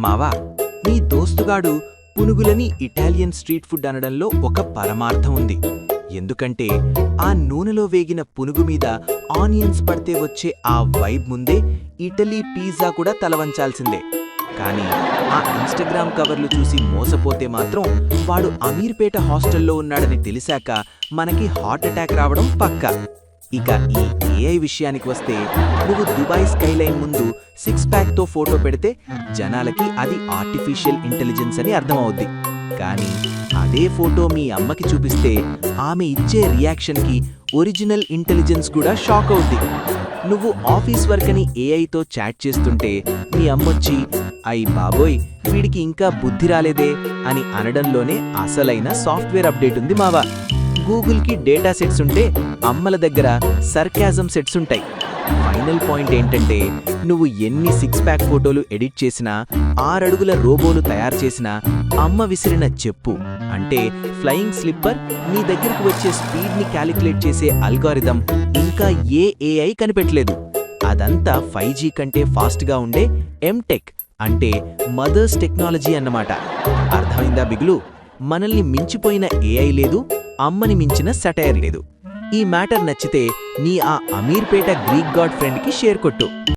మావా, నీ దోస్తుగాడు పునుగులని ఇటాలియన్ స్ట్రీట్ ఫుడ్ అనడంలో ఒక పరమార్థం ఉంది. ఎందుకంటే ఆ నూనెలో వేగిన పునుగు మీద ఆనియన్స్ పడితే వచ్చే ఆ వైబ్ ముందే ఇటలీ పిజ్జా కూడా తలవంచాల్సిందే. కానీ ఆ ఇన్స్టాగ్రామ్ కవర్లు చూసి మోసపోతే మాత్రం వాడు అమీర్పేట హాస్టల్లో ఉన్నాడని తెలిసాక మనకి హార్ట్ అటాక్ రావడం పక్కా. ఇక ఈ ఏఐ విషయానికి వస్తే, నువ్వు దుబాయ్ స్కైలైన్ ముందు 6 ప్యాక్తో ఫోటో పెడితే జనాలకి అది ఆర్టిఫిషియల్ ఇంటెలిజెన్స్ అని అర్థమవుద్ది. కానీ అదే ఫోటో మీ అమ్మకి చూపిస్తే ఆమె ఇచ్చే రియాక్షన్కి ఒరిజినల్ ఇంటెలిజెన్స్ కూడా షాక్ అవుద్ది. నువ్వు ఆఫీస్ వర్క్ అని ఏఐతో చాట్ చేస్తుంటే మీ అమ్మొచ్చి అయ్ బాబోయ్, వీడికి ఇంకా బుద్ధి రాలేదే అని అనడంలోనే అసలైన సాఫ్ట్వేర్ అప్డేట్ ఉంది మావా. గూగుల్కి డేటా సెట్స్ ఉంటే అమ్మల దగ్గర సర్కాజం సెట్స్ ఉంటాయి. ఫైనల్ పాయింట్ ఏంటంటే, నువ్వు ఎన్ని 6 ప్యాక్ ఫోటోలు ఎడిట్ చేసినా, 6 అడుగుల రోబోలు తయారు చేసినా, అమ్మ విసిరిన చెప్పు అంటే ఫ్లయింగ్ స్లిప్పర్ నీ దగ్గరికి వచ్చే స్పీడ్ని క్యాలిక్యులేట్ చేసే అల్గారిథం ఇంకా ఏ ఏఐ కనిపెట్టలేదు. అదంతా 5G కంటే ఫాస్ట్గా ఉండే ఎంటెక్ అంటే మదర్స్ టెక్నాలజీ అన్నమాట. అర్థమైందా బిగులు? మనల్ని మించిపోయిన ఏఐ లేదు, అమ్మని మించిన సటైర్ లేదు. ఈ మ్యాటర్ నచ్చితే నీ ఆ అమీర్పేట గ్రీక్ గాడ్ ఫ్రెండ్కి షేర్ కొట్టు.